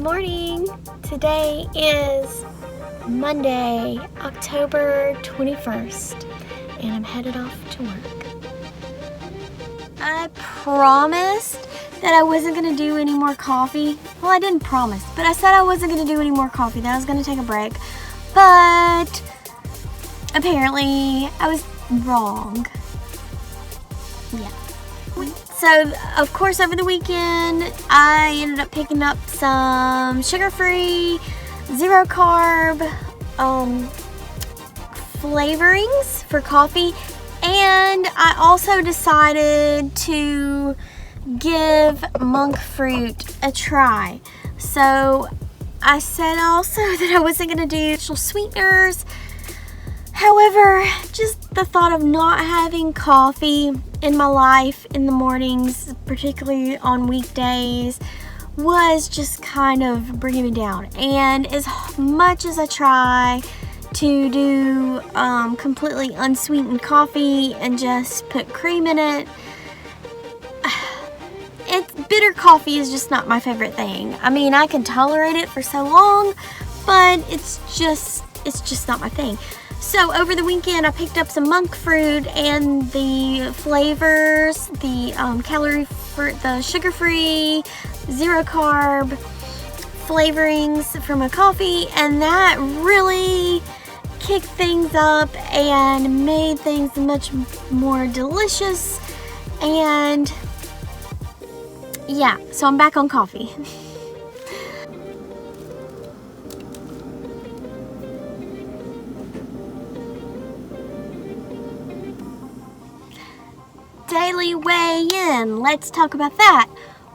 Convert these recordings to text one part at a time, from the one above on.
morning. Today is Monday, October 21st, and I'm headed off to work. I promised that I wasn't going to do any more coffee. Well, I didn't promise, but I said I wasn't going to do any more coffee, that I was going to take a break. But apparently I was wrong. Yeah. So, of course, over the weekend, I ended up picking up some sugar-free, zero-carb flavorings for coffee. And I also decided to give monk fruit a try. So, I said also that I wasn't going to do natural sweeteners. However, just the thought of not having coffee in my life in the mornings, particularly on weekdays, was just kind of bringing me down. And as much as I try to do completely unsweetened coffee and just put cream in it, bitter coffee is just not my favorite thing. I mean, I can tolerate it for so long, but it's just not my thing. So over the weekend, I picked up some monk fruit and the flavors, the the sugar-free, zero-carb flavorings from a coffee, and that really kicked things up and made things much more delicious. And yeah, so I'm back on coffee. Daily weigh-in, let's talk about that.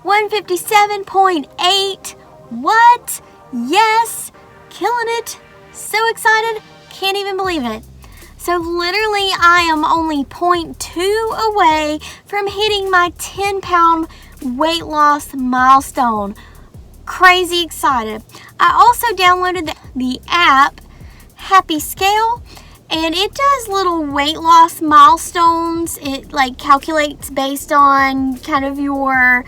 157.8. What? Yes, killing it. So excited, can't even believe it. So literally I am only 0.2 away from hitting my 10-pound weight loss milestone. Crazy excited. I also downloaded the app Happy Scale, and it does little weight loss milestones. It like calculates based on kind of your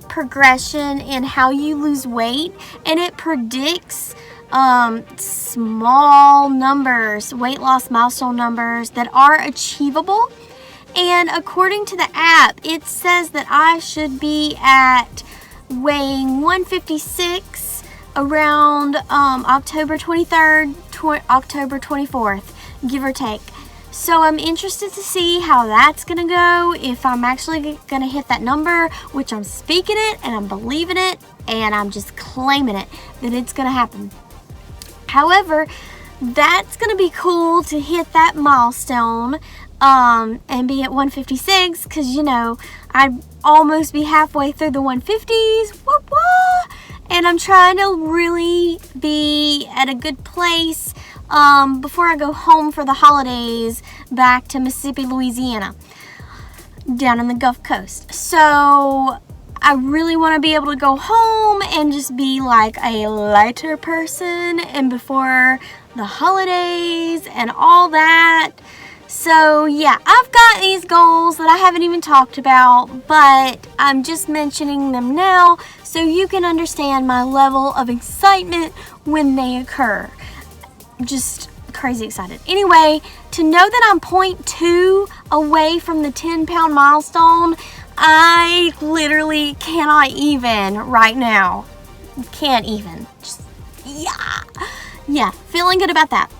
progression and how you lose weight, and it predicts small numbers, weight loss milestone numbers that are achievable. And according to the app, it says that I should be at weighing 156 around October 23rd, October 24th, give or take. So I'm interested to see how that's gonna go, if I'm actually gonna hit that number, which I'm speaking it and I'm believing it and I'm just claiming it that it's gonna happen. However, that's gonna be cool to hit that milestone and be at 156, because you know I'd almost be halfway through the 150s. Whoop, whoop. And I'm trying to really be at a good place before I go home for the holidays back to Mississippi, Louisiana, down in the Gulf Coast. So I really want to be able to go home and just be like a lighter person and before the holidays and all that. So yeah, I've got these goals that I haven't even talked about, but I'm just mentioning them now so you can understand my level of excitement when they occur. Just crazy excited. Anyway, to know that I'm 0.2 away from the 10-pound milestone, I literally cannot even right now. Can't even. Just, yeah, feeling good about that.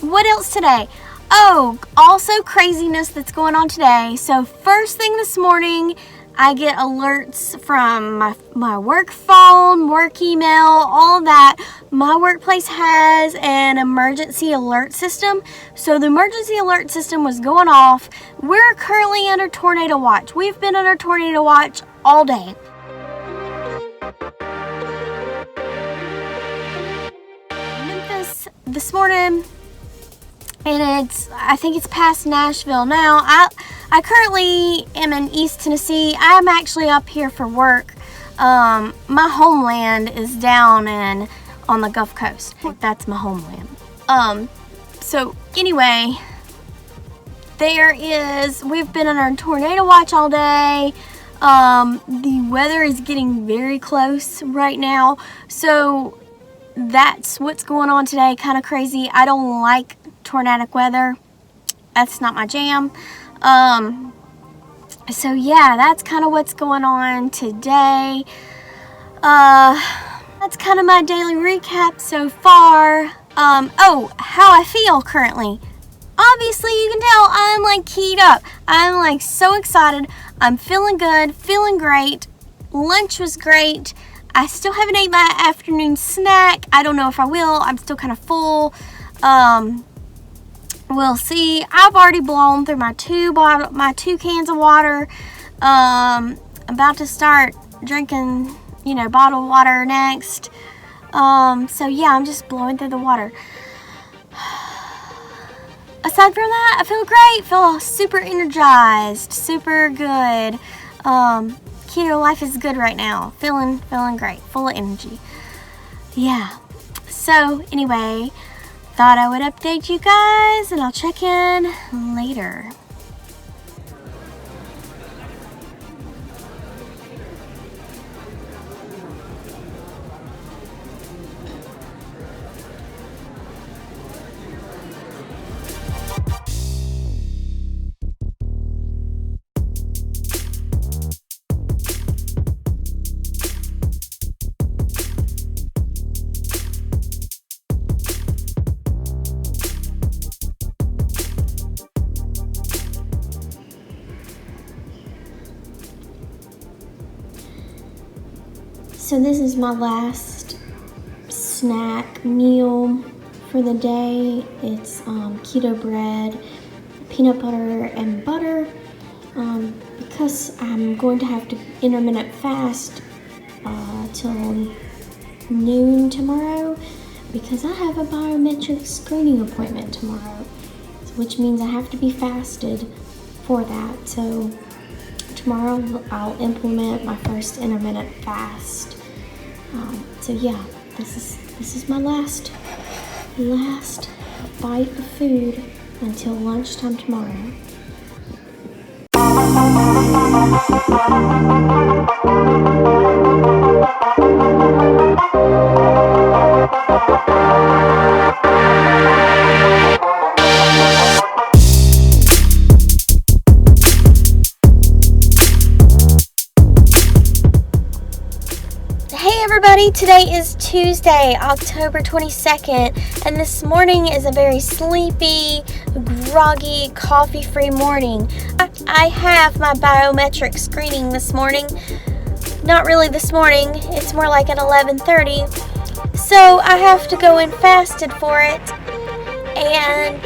What else today? Oh, also craziness that's going on today. So first thing this morning, I get alerts from my work phone, work email, all that. My workplace has an emergency alert system. So the emergency alert system was going off. We're currently under tornado watch. We've been under tornado watch all day. Memphis this morning. And I think it's past Nashville now. I currently am in East Tennessee. I'm actually up here for work. My homeland is down on the Gulf Coast. That's my homeland. So anyway, we've been under tornado watch all day. The weather is getting very close right now, so that's what's going on today. Kind of crazy. I don't like tornadic weather. That's not my jam. So yeah, that's kind of what's going on today. That's kind of my daily recap so far. Oh, how I feel currently. Obviously, you can tell I'm like keyed up. I'm like so excited. I'm feeling good, feeling great. Lunch was great. I still haven't ate my afternoon snack. I don't know if I will. I'm still kind of full. We'll see. I've already blown through my two cans of water. About to start drinking, bottled water next. So yeah, I'm just blowing through the water. Aside from that, I feel great. Feel super energized, super good. Keto life is good right now. Feeling great, full of energy. Yeah. So anyway, thought I would update you guys, and I'll check in later. So this is my last snack meal for the day. It's keto bread, peanut butter, and butter. Because I'm going to have to intermittent fast till noon tomorrow, because I have a biometric screening appointment tomorrow, which means I have to be fasted for that. So tomorrow I'll implement my first intermittent fast. So yeah, this is my last bite of food until lunchtime tomorrow. Everybody, today is Tuesday, October 22nd, and this morning is a very sleepy, groggy, coffee-free morning. I have my biometric screening this morning. Not really this morning, it's more like at 11:30. So I have to go in fasted for it, and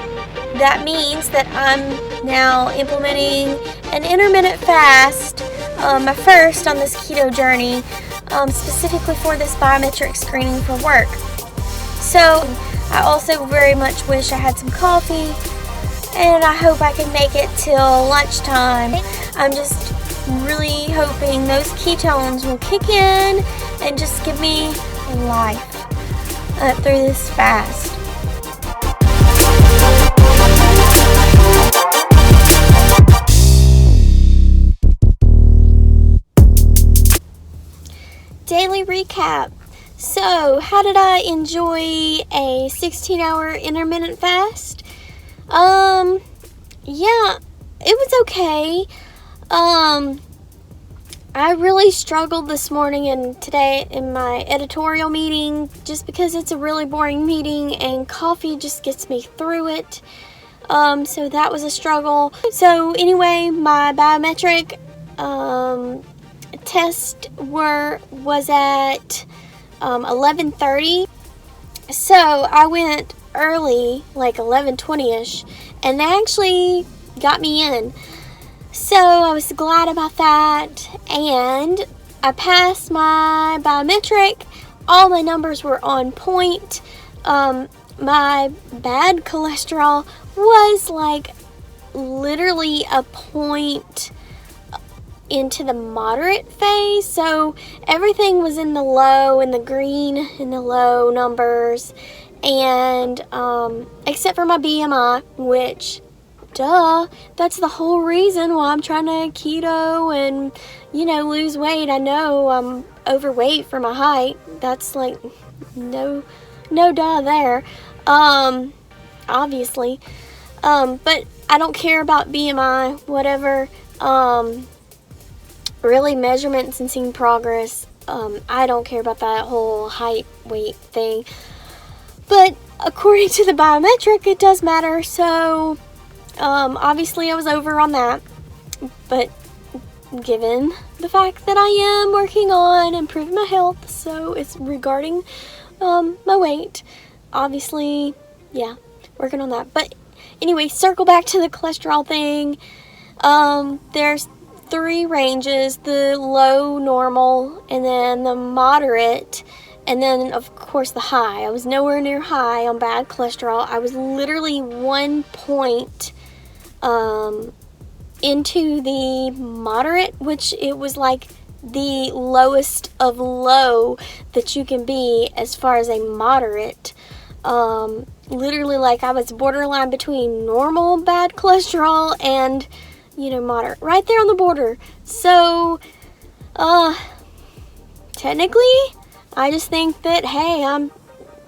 that means that I'm now implementing an intermittent fast, my first on this keto journey. Specifically for this biometric screening for work. So I also very much wish I had some coffee, and I hope I can make it till lunchtime. I'm just really hoping those ketones will kick in and just give me life through this fast. Daily recap. So, how did I enjoy a 16-hour intermittent fast? Yeah, it was okay. I really struggled this morning and today in my editorial meeting, just because it's a really boring meeting and coffee just gets me through it. So that was a struggle. So anyway, my biometric test was at 11:30. So I went early, like 11:20ish, and they actually got me in. So I was glad about that, and I passed my biometric. All my numbers were on point. My bad cholesterol was like literally a point into the moderate phase, so everything was in the low, in the green, in the low numbers, and except for my BMI, which duh. That's the whole reason why I'm trying to keto and, you know, lose weight. I know I'm overweight for my height. That's like, no duh there. Obviously. But I don't care about BMI, whatever. Really measurements and seeing progress. I don't care about that whole height, weight thing. But according to the biometric, it does matter. So, obviously I was over on that. But given the fact that I am working on improving my health, so it's regarding my weight, obviously, yeah, working on that. But anyway, circle back to the cholesterol thing. There's 3 ranges: the low, normal, and then the moderate, and then of course the high. I was nowhere near high on bad cholesterol. I was literally 1 point into the moderate, which it was like the lowest of low that you can be as far as a moderate. Literally, like, I was borderline between normal bad cholesterol and, you know, moderate, right there on the border. So technically I just think that, hey, I'm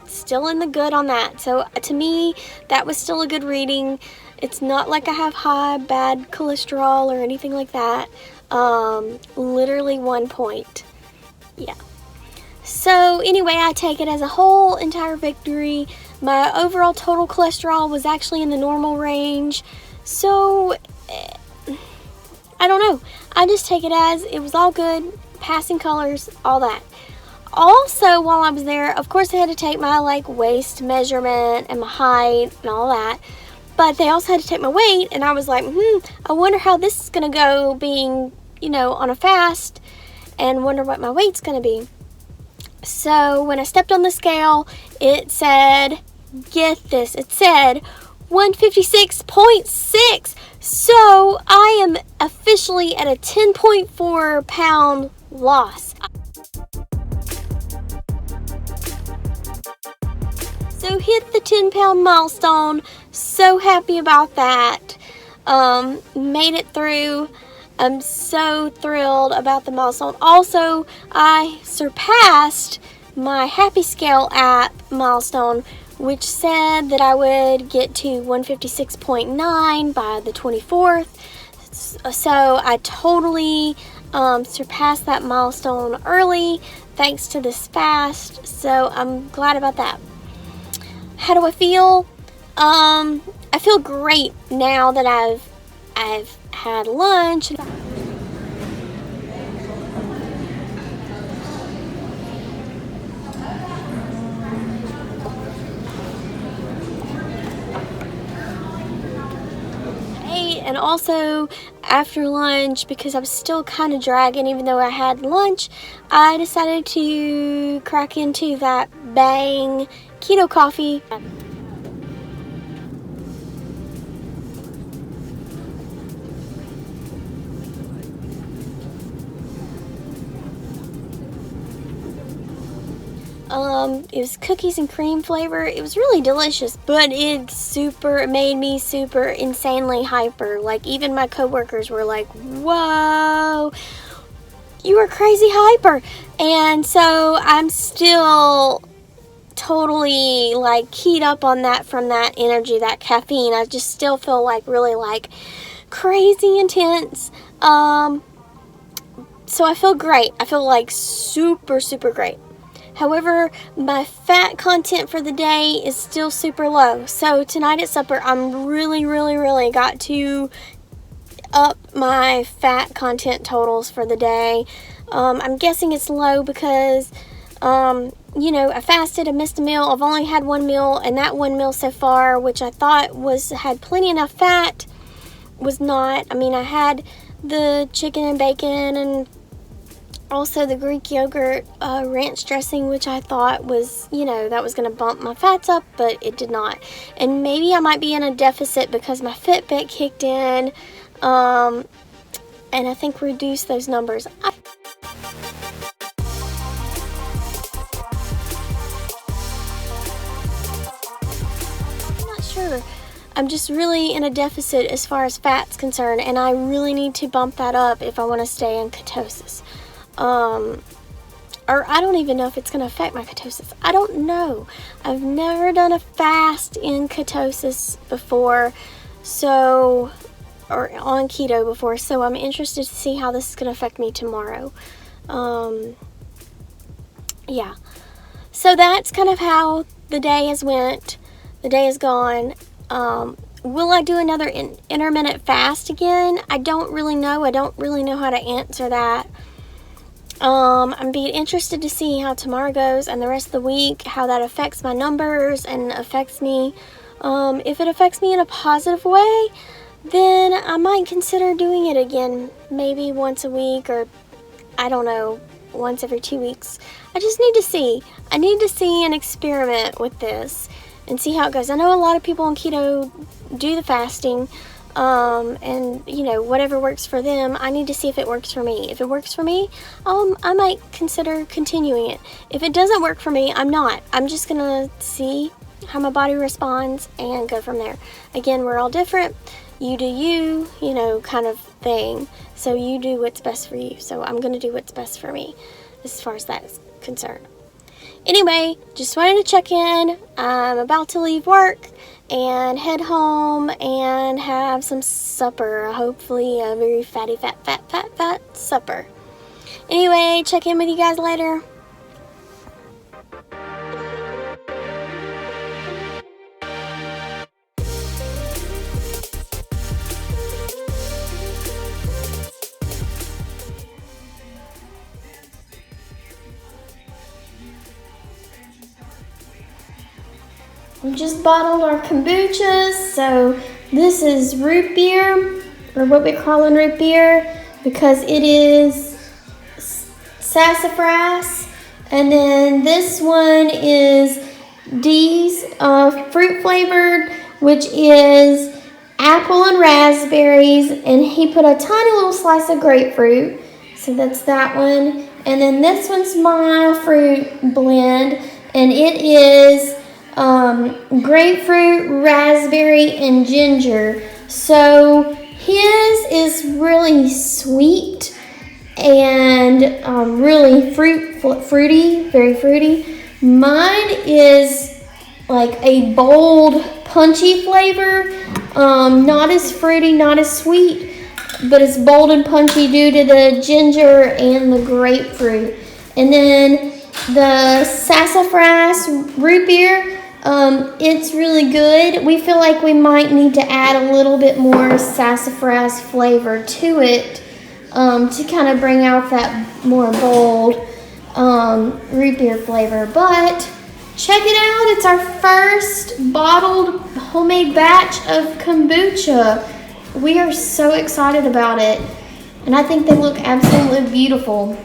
still in the good on that. So to me, that was still a good reading. It's not like I have high bad cholesterol or anything like that. Literally 1 point. Yeah. So anyway, I take it as a whole entire victory. My overall total cholesterol was actually in the normal range. So I don't know. I just take it as it was all good, passing colors, all that. Also, while I was there, of course, I had to take my like waist measurement and my height and all that. But they also had to take my weight, and I was like, I wonder how this is going to go being, you know, on a fast, and wonder what my weight's going to be. So when I stepped on the scale, it said, get this, it said 156.6. So I am officially at a 10.4 pound loss. So hit the 10-pound milestone. So happy about that. Made it through. I'm so thrilled about the milestone. Also, I surpassed my Happy Scale app milestone, which said that I would get to 156.9 by the 24th. So I totally surpassed that milestone early thanks to this fast. So I'm glad about that. How do I feel? I feel great now that I've had lunch. And also after lunch, because I was still kind of dragging even though I had lunch, I decided to crack into that Bang keto coffee. It was cookies and cream flavor. It was really delicious, but it made me super insanely hyper. Like, even my coworkers were like, whoa, you are crazy hyper. And so I'm still totally like keyed up on that from that energy, that caffeine. I just still feel like really like crazy intense. So I feel great. I feel like super, super great. However, my fat content for the day is still super low. So tonight at supper, I'm really got to up my fat content totals for the day. I'm guessing it's low because, you know, I fasted, I missed a meal. I've only had 1 meal, and that 1 meal so far, which I thought had plenty enough fat, was not. I mean, I had the chicken and bacon and also the Greek yogurt ranch dressing, which I thought was, you know, that was going to bump my fats up, but it did not. And maybe I might be in a deficit because my Fitbit kicked in, and I think reduced those numbers. I'm not sure. I'm just really in a deficit as far as fat's concerned, and I really need to bump that up if I want to stay in ketosis. Or I don't even know if it's going to affect my ketosis. I don't know. I've never done a fast in ketosis before, so, or on keto before, so I'm interested to see how this is going to affect me tomorrow. Yeah. So that's kind of how the day has went. The day is gone. Will I do another intermittent fast again? I don't really know. I don't really know how to answer that. I'm being interested to see how tomorrow goes and the rest of the week, how that affects my numbers and affects me. If it affects me in a positive way, then I might consider doing it again, maybe once a week, or I don't know, once every 2 weeks. I just need to see. I need to see and experiment with this and see how it goes. I know a lot of people on keto do the fasting, and you know, whatever works for them. I need to see if it works for me. If it works for me, I might consider continuing it. If it doesn't work for me, I'm not. I'm just gonna see how my body responds and go from there. Again, we're all different. You do you, you know, kind of thing. So you do what's best for you. So I'm gonna do what's best for me as far as that is concerned. Anyway, just wanted to check in. I'm about to leave work and head home and have some supper. Hopefully a very fatty, fat supper. Anyway, check in with you guys later. We just bottled our kombuchas, so this is root beer, or what we're calling root beer, because it is sassafras, and then this one is D's fruit flavored, which is apple and raspberries, and he put a tiny little slice of grapefruit, so that's that one, and then this one's my fruit blend, and it is grapefruit, raspberry, and ginger. So his is really sweet and really fruity, very fruity. Mine is like a bold, punchy flavor. Not as fruity, not as sweet, but it's bold and punchy due to the ginger and the grapefruit. And then the sassafras root beer, it's really good. We feel like we might need to add a little bit more sassafras flavor to it to kind of bring out that more bold root beer flavor. But check it out. It's our first bottled homemade batch of kombucha. We are so excited about it, and I think they look absolutely beautiful.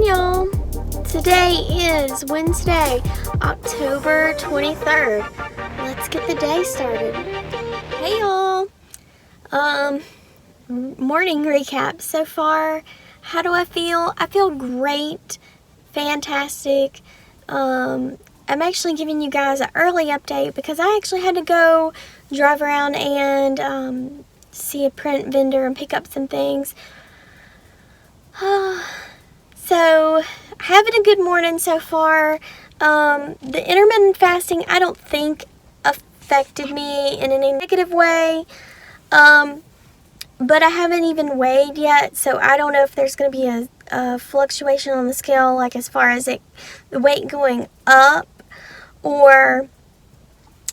Y'all, today is Wednesday, October 23rd. Let's get the day started. Hey y'all, morning recap so far. How do I feel? I feel great, fantastic. I'm actually giving you guys an early update because I actually had to go drive around and see a print vendor and pick up some things. So, having a good morning so far. The intermittent fasting, I don't think affected me in any negative way. But I haven't even weighed yet, so I don't know if there's going to be a fluctuation on the scale, like as far as the weight going up, or,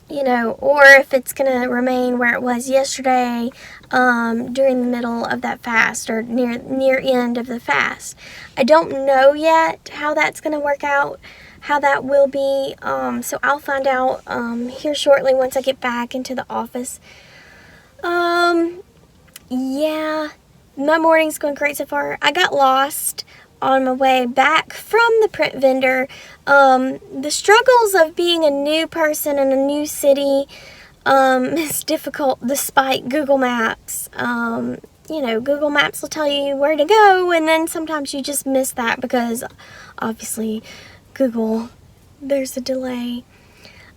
you know, or if it's going to remain where it was yesterday during the middle of that fast or near end of the fast. I don't know yet how that's going to work out, how that will be. So I'll find out here shortly once I get back into the office. Yeah, my morning's going great so far. I got lost on my way back from the print vendor. The struggles of being a new person in a new city is difficult despite Google Maps. You know, Google Maps will tell you where to go, and then sometimes you just miss that because obviously Google, there's a delay.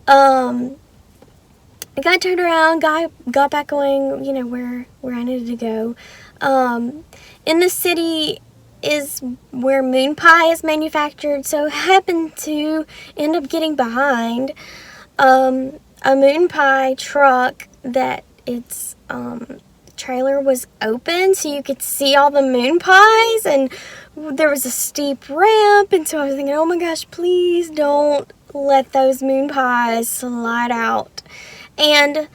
I got turned around, got back going, you know, where I needed to go. In the city is where moon pie is manufactured, so I happened to end up getting behind a moon pie truck that its trailer was open so you could see all the moon pies, and there was a steep ramp, and so I was thinking, oh my gosh, please don't let those moon pies slide out. And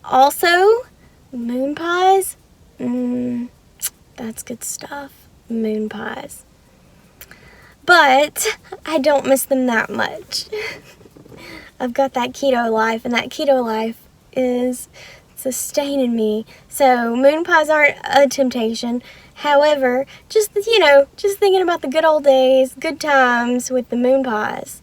also, moon pies, that's good stuff, moon pies. But I don't miss them that much. I've got that keto life, and that keto life is sustaining me. So moon pies aren't a temptation. However, just thinking about the good old days, good times with the moon pies.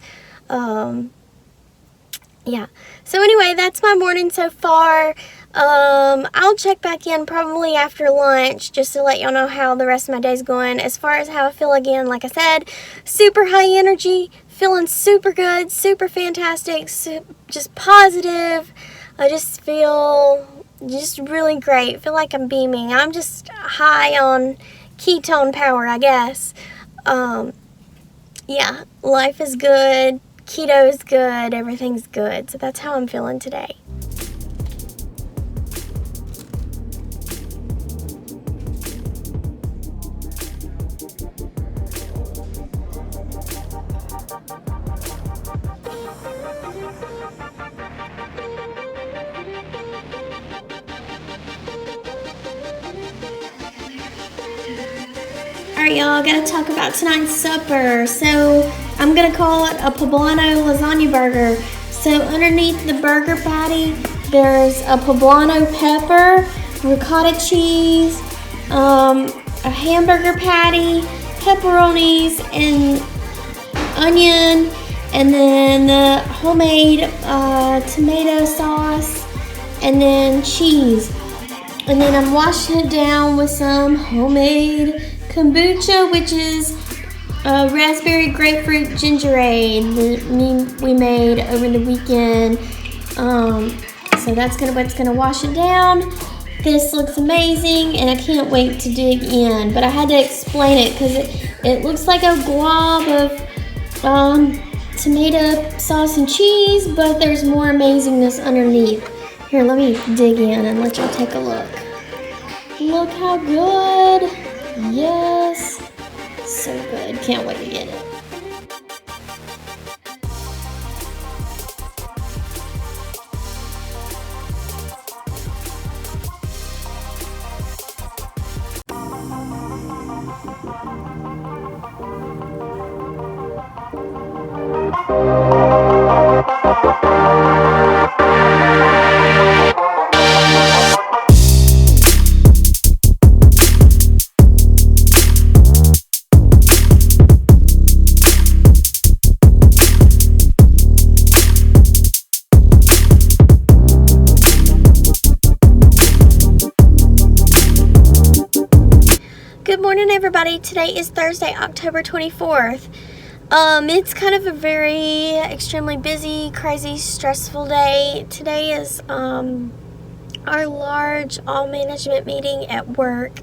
Yeah. So anyway, that's my morning so far. I'll check back in probably after lunch just to let y'all know how the rest of my day's going. As far as how I feel again, like I said, super high energy, feeling super good, super fantastic, just positive. I just feel just really great. Feel like I'm beaming. I'm just high on ketone power, I guess. Yeah, life is good. Keto is good. Everything's good. So that's how I'm feeling today. Alright, y'all, gotta talk about tonight's supper. So I'm gonna call it a poblano lasagna burger. So underneath the burger patty, there's a poblano pepper, ricotta cheese, a hamburger patty, pepperonis, and onion, and then the homemade tomato sauce, and then cheese. And then I'm washing it down with some homemade kombucha, which is raspberry grapefruit gingerade that we made over the weekend. So that's what's gonna wash it down. This looks amazing, and I can't wait to dig in. But I had to explain it because it looks like a glob of tomato sauce and cheese, but there's more amazingness underneath. Here, let me dig in and let y'all take a look. Look how good. Yes. So good. Can't wait to get it. Good morning, everybody. Today is Thursday, October 24th. It's kind of a very extremely busy, crazy, stressful day. Today is our large all management meeting at work,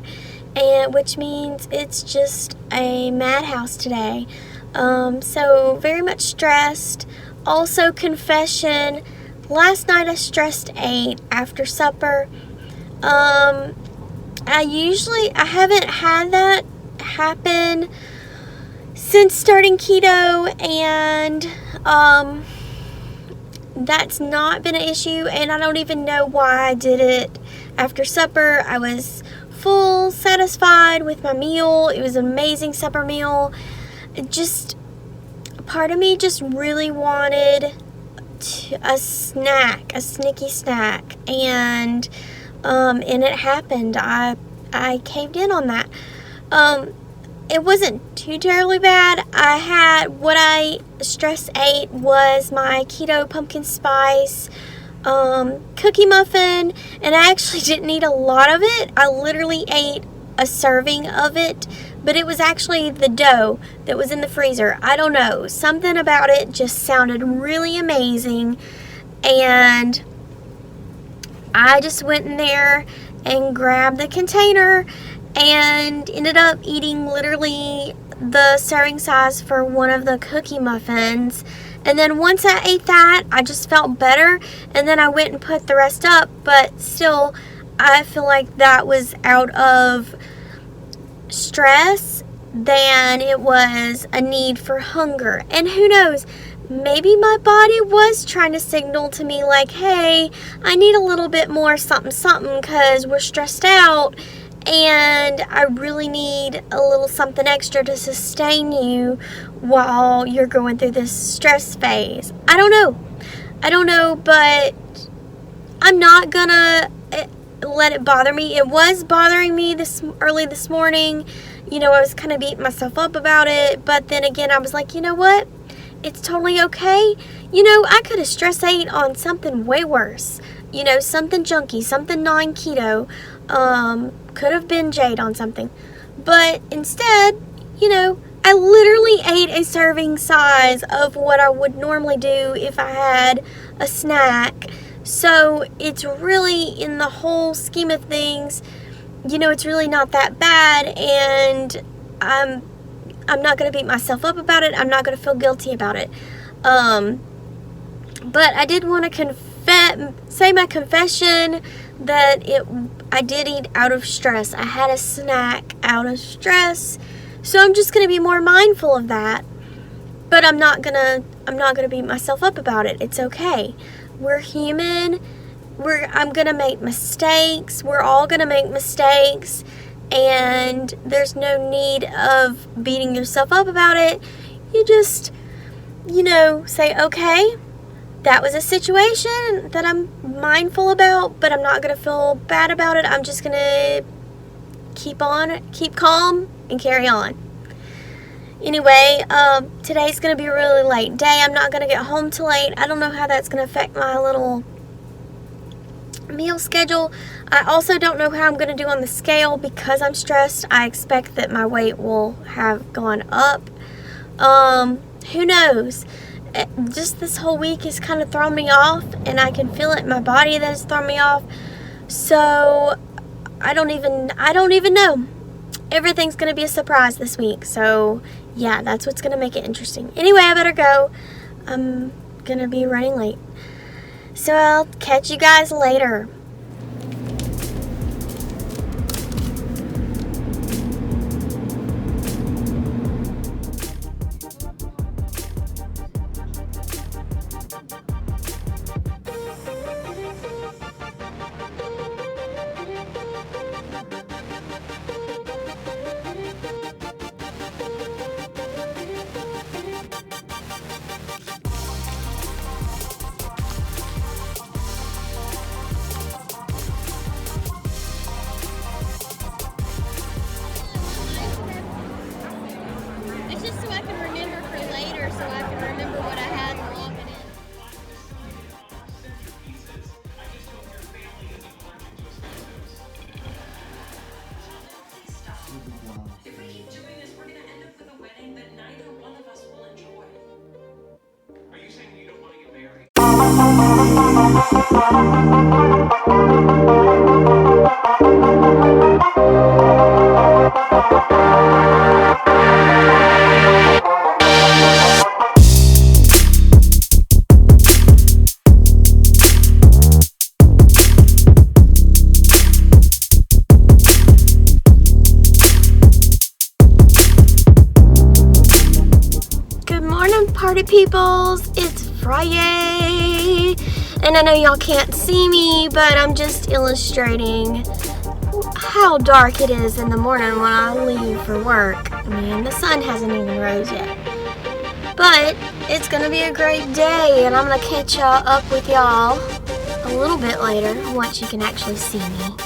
and which means it's just a madhouse today. So very much stressed. Also, confession, last night I stressed ate after supper. I haven't had that happen since starting keto, and that's not been an issue, and I don't even know why I did it after supper. I was full, satisfied with my meal. It was an amazing supper meal. Just part of me just really wanted a snack, a sneaky snack, and it happened. I caved in on that. It wasn't too terribly bad. What I stress ate was my keto pumpkin spice cookie muffin, and I actually didn't eat a lot of it. I literally ate a serving of it, but it was actually the dough that was in the freezer. I don't know, something about it just sounded really amazing, and I just went in there and grabbed the container and ended up eating literally the serving size for one of the cookie muffins. And then once I ate that, I just felt better, and then I went and put the rest up, but still, I feel like that was out of stress than it was a need for hunger. And who knows, maybe my body was trying to signal to me like, hey, I need a little bit more something something because we're stressed out, and I really need a little something extra to sustain you while you're going through this stress phase. I don't know, but I'm not gonna let it bother me. It was bothering me early this morning. I was kind of beating myself up about it, but then again, I was like, you know what? It's totally okay. I could have stress ate on something way worse. Something junky, something non-keto. Could have binge ate on something. But instead, I literally ate a serving size of what I would normally do if I had a snack. So it's really, in the whole scheme of things, it's really not that bad, and I'm not going to beat myself up about it. I'm not going to feel guilty about it. But I did want to say my confession that I did eat out of stress. I had a snack out of stress. So I'm just going to be more mindful of that. But I'm not going to beat myself up about it. It's okay. We're human. I'm going to make mistakes. We're all going to make mistakes. And there's no need of beating yourself up about it. You just, say, okay, that was a situation that I'm mindful about, but I'm not going to feel bad about it. I'm just going to keep calm, and carry on. Anyway, today's going to be a really late day. I'm not going to get home till late. I don't know how that's going to affect my little meal schedule. I also don't know how I'm going to do on the scale because I'm stressed. I expect that my weight will have gone up. Who knows? Just this whole week has kind of thrown me off, and I can feel it in my body that it's thrown me off. So I don't even know. Everything's going to be a surprise this week. So yeah, that's what's going to make it interesting. Anyway, I better go. I'm going to be running late. So I'll catch you guys later. Just so I can remember for later, so I can remember what I had and log it in. If we keep doing this, we're going to end up with a wedding that neither one of us will enjoy. Are you saying you don't want to get married? Party peoples, it's Friday, and I know y'all can't see me, but I'm just illustrating how dark it is in the morning when I leave for work. I mean, the sun hasn't even rose yet, But it's going to be a great day, and I'm going to catch up with y'all a little bit later once you can actually see me.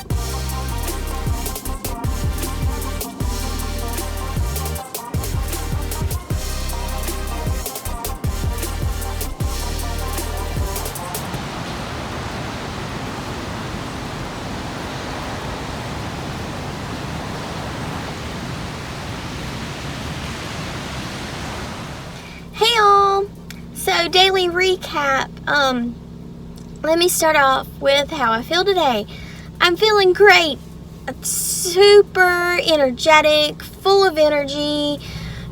Hey all! So daily recap. Let me start off with how I feel today. I'm feeling great. Super energetic, full of energy,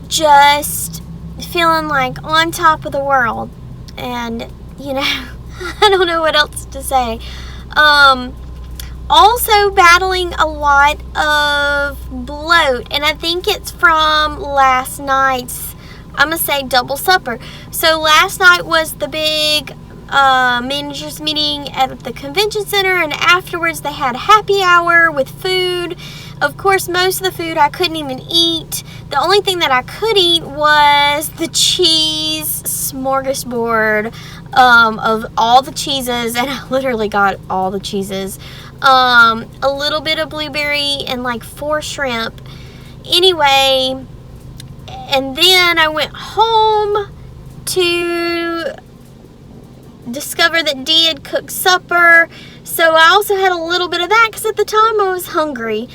just feeling like on top of the world. And, you know, I don't know what else to say. Also battling a lot of bloat, and I think it's from last night's, I'm going to say, double supper. So last night was the big managers meeting at the convention center, and afterwards they had a happy hour with food. Of course, most of the food I couldn't even eat. The only thing that I could eat was the cheese smorgasbord of all the cheeses, and I literally got all the cheeses. A little bit of blueberry and like 4 shrimp. Anyway, and then I went home to discover that Dee had cooked supper. So I also had a little bit of that because at the time I was hungry.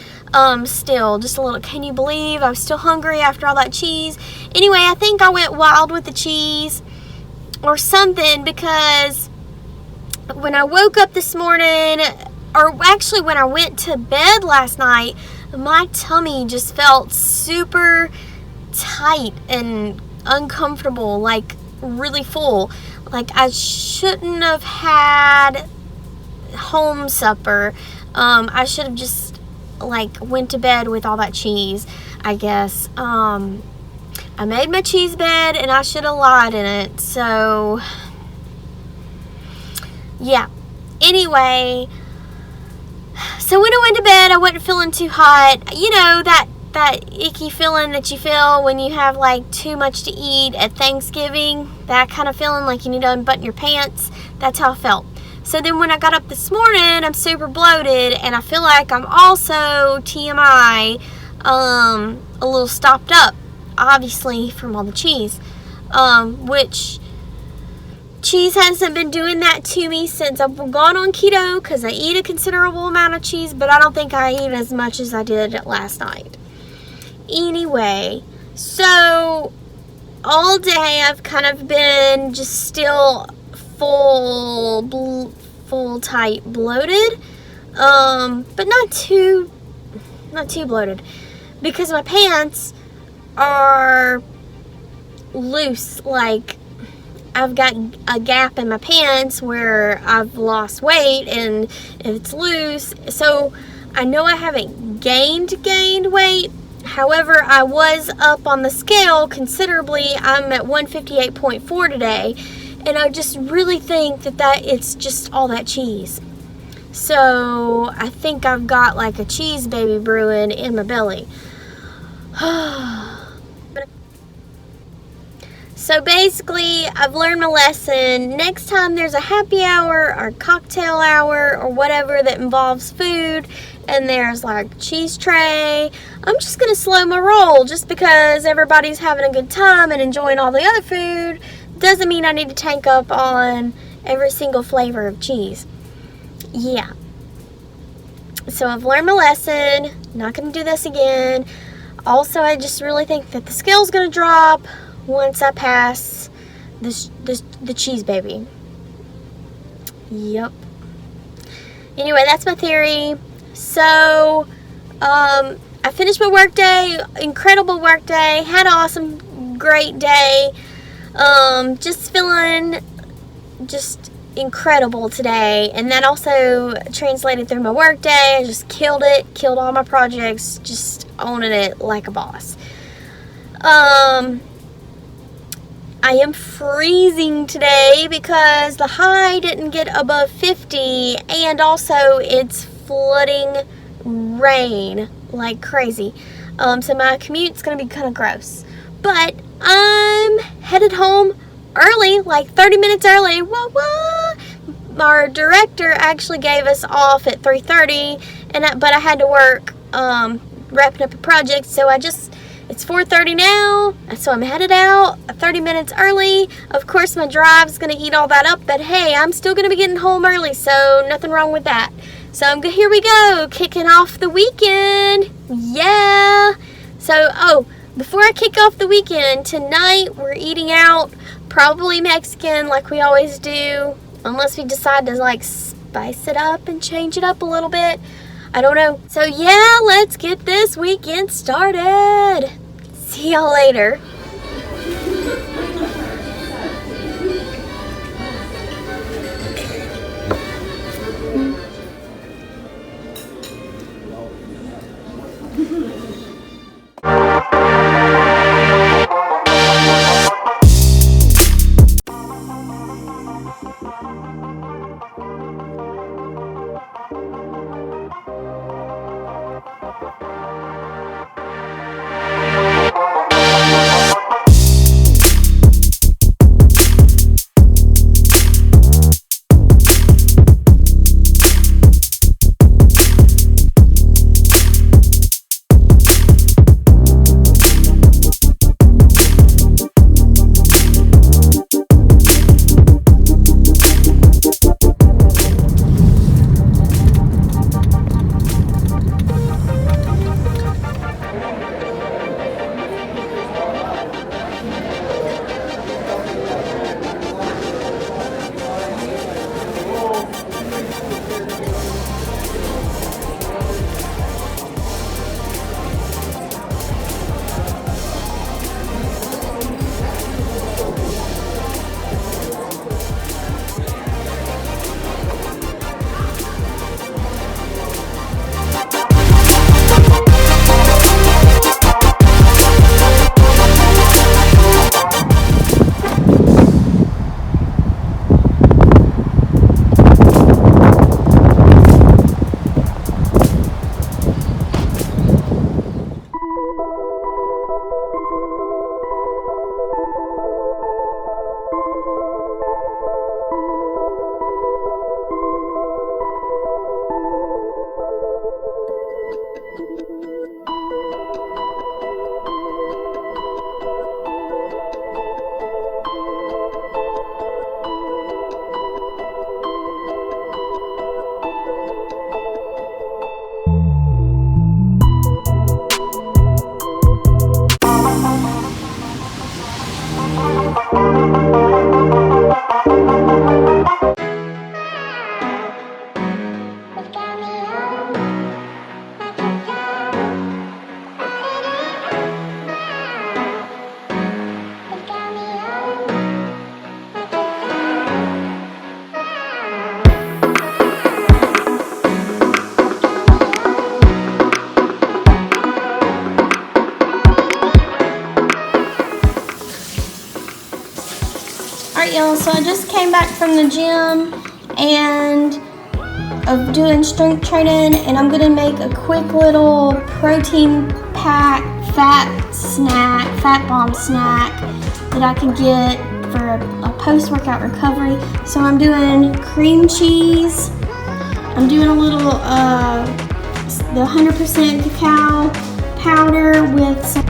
Still, just a little. Can you believe I was still hungry after all that cheese? Anyway, I think I went wild with the cheese or something, because when I woke up this morning, or actually when I went to bed last night, my tummy just felt super tight and uncomfortable, like really full. Like I shouldn't have had home supper. I should have just like went to bed with all that cheese, I guess. I made my cheese bed and I should have lied in it. So yeah. Anyway, so when I went to bed, I wasn't feeling too hot. You know, that icky feeling that you feel when you have like too much to eat at Thanksgiving, that kind of feeling like you need to unbutton your pants. That's how I felt. So then when I got up this morning, I'm super bloated, and I feel like I'm also, TMI, a little stopped up, obviously from all the cheese, which cheese hasn't been doing that to me since I've gone on keto, because I eat a considerable amount of cheese, but I don't think I eat as much as I did last night. Anyway, so all day I've kind of been just still full tight bloated, but not too bloated, because my pants are loose. Like I've got a gap in my pants where I've lost weight, and it's loose. So I know I haven't gained weight. However, I was up on the scale considerably. I'm at 158.4 today, and I just really think that it's just all that cheese. So I think I've got like a cheese baby brewing in my belly. So basically, I've learned my lesson. Next time there's a happy hour or cocktail hour or whatever that involves food, and there's like cheese tray, I'm just going to slow my roll. Just because everybody's having a good time and enjoying all the other food doesn't mean I need to tank up on every single flavor of cheese. Yeah. So I've learned my lesson. Not going to do this again. Also, I just really think that the scale's going to drop once I pass the cheese baby. Yep. Anyway, that's my theory. So, I finished my work day. Incredible work day. Had an awesome, great day. Just feeling just incredible today. And that also translated through my work day. I just killed it. Killed all my projects. Just owning it like a boss. I am freezing today because the high didn't get above 50, and also it's flooding rain like crazy. So my commute's going to be kind of gross. But I'm headed home early, like 30 minutes early. Whoa. Our director actually gave us off at 3:30, but I had to work wrapping up a project, so it's 4:30 now, so I'm headed out 30 minutes early. Of course, my drive's gonna eat all that up, but hey, I'm still gonna be getting home early, so nothing wrong with that. So here we go, kicking off the weekend. Yeah. So, before I kick off the weekend, tonight we're eating out, probably Mexican like we always do, unless we decide to like spice it up and change it up a little bit. I don't know. So yeah, let's get this weekend started. See y'all later. Alright y'all, so I just came back from the gym and of doing strength training, and I'm gonna make a quick little protein pack fat bomb snack that I can get for a post-workout recovery. So I'm doing cream cheese, I'm doing a little the 100% cacao powder with some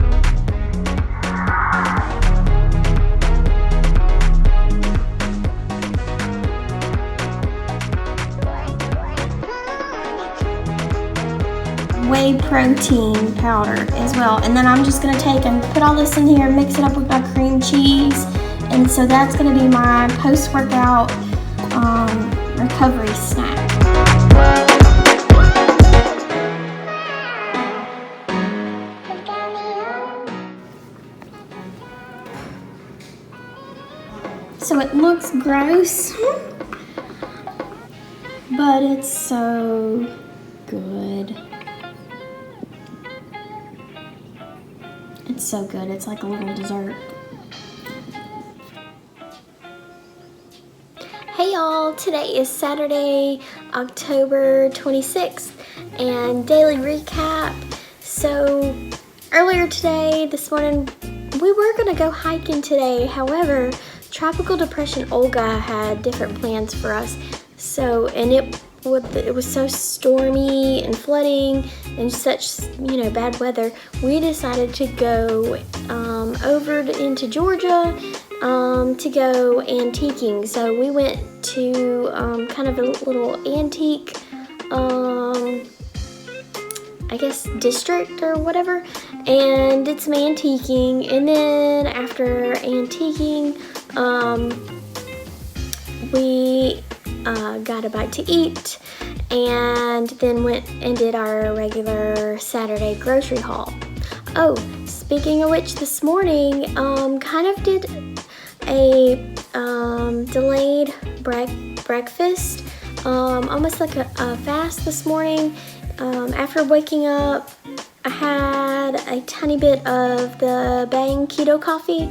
whey protein powder as well. And then I'm just gonna take and put all this in here, mix it up with my cream cheese. And so that's gonna be my post-workout recovery snack. So it looks gross, but it's so good. It's so good. It's like a little dessert. Hey y'all, today is Saturday, October 26th, and daily recap. So earlier today, this morning, we were gonna go hiking today. However, Tropical Depression Olga had different plans for us. So, and it was so stormy and flooding and such, bad weather. We decided to go over into Georgia to go antiquing. So we went to kind of a little antique, I guess, district or whatever, and did some antiquing. And then after antiquing, we got a bite to eat, and then went and did our regular Saturday grocery haul. Oh, speaking of which, this morning kind of did a delayed breakfast, almost like a fast this morning. After waking up, I had a tiny bit of the Bang Keto coffee,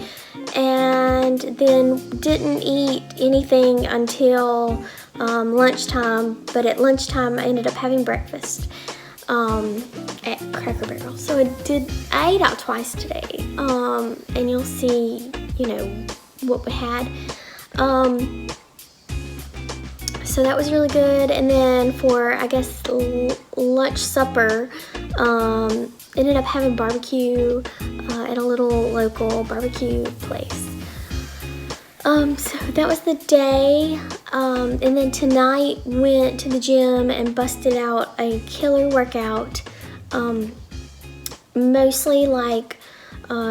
and then didn't eat anything until lunchtime. But at lunchtime, I ended up having breakfast at Cracker Barrel. So I ate out twice today, and you'll see, what we had. So that was really good. And then for, I guess, lunch supper, ended up having barbecue at a little local barbecue place. So that was the day. And then tonight went to the gym and busted out a killer workout. Mostly like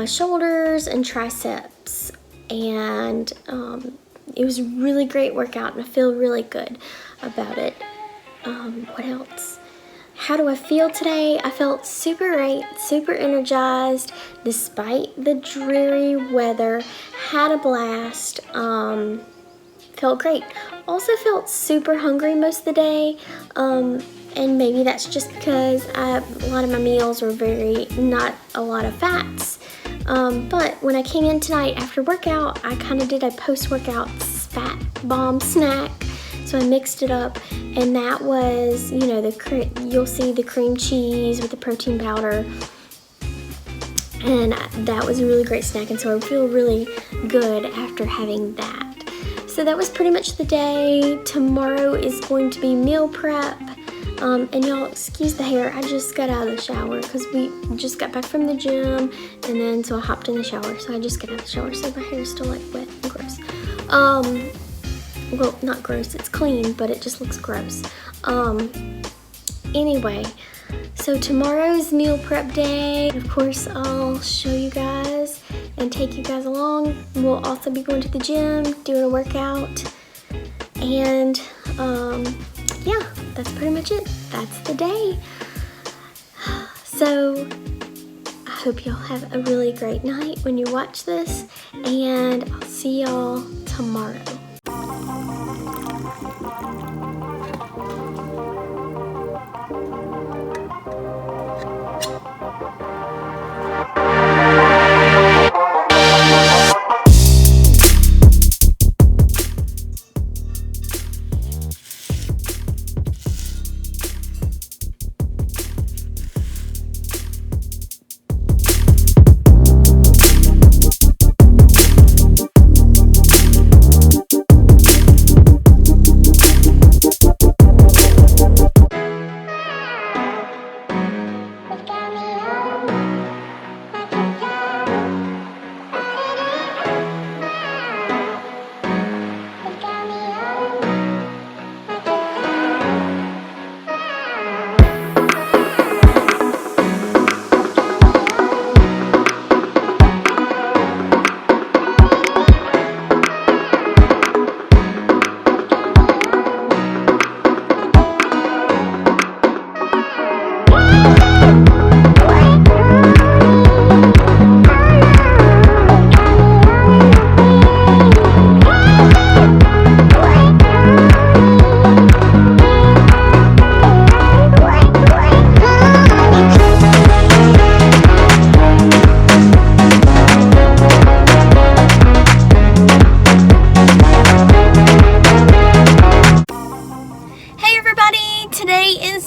shoulders and triceps. And it was a really great workout, and I feel really good about it. What else? How do I feel today? I felt super great, super energized, despite the dreary weather. Had a blast. Felt great. Also felt super hungry most of the day. And maybe that's just because a lot of my meals were not a lot of fats. But when I came in tonight after workout, I kind of did a post-workout fat bomb snack. So I mixed it up, and that was, you'll see the cream cheese with the protein powder. And that was a really great snack, and so I feel really good after having that. So that was pretty much the day. Tomorrow is going to be meal prep. And y'all, excuse the hair, I just got out of the shower because we just got back from the gym, and then so I hopped in the shower. So I just got out of the shower, so my hair is still like wet and gross. Well, not gross, it's clean, but it just looks gross. Anyway, so tomorrow's meal prep day. Of course, I'll show you guys and take you guys along. We'll also be going to the gym, doing a workout, and yeah, that's pretty much it. That's the day. So I hope y'all have a really great night when you watch this, and I'll see y'all tomorrow.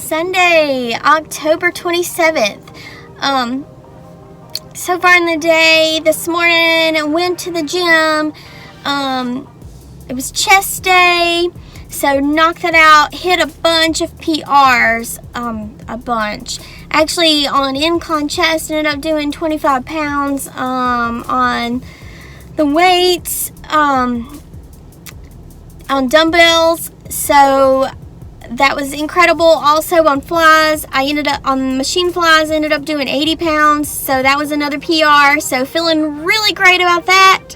Sunday, October 27th. so far in the day, this morning I went to the gym. It was chest day, so knocked that out, hit a bunch of PRs, a bunch. Actually, on incline chest, ended up doing 25 pounds, on the weights, on dumbbells, so that was incredible. Also on flies, on machine flies, ended up doing 80 pounds, so that was another PR, so feeling really great about that.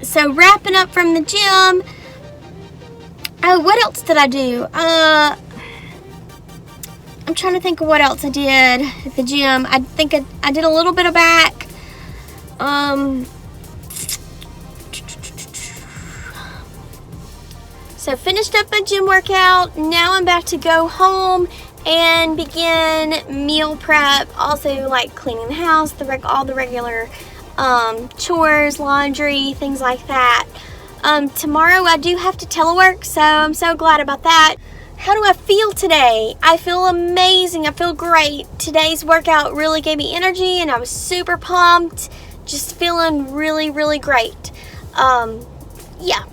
So wrapping up from the gym. Oh, what else did I do? I'm trying to think of what else I did at the gym. I think I did a little bit of back. So finished up my gym workout. Now I'm about to go home and begin meal prep. Also, like cleaning the house, all the regular chores, laundry, things like that. Tomorrow I do have to telework, so I'm so glad about that. How do I feel today? I feel amazing. I feel great. Today's workout really gave me energy and I was super pumped. Just feeling really, really great. Yeah.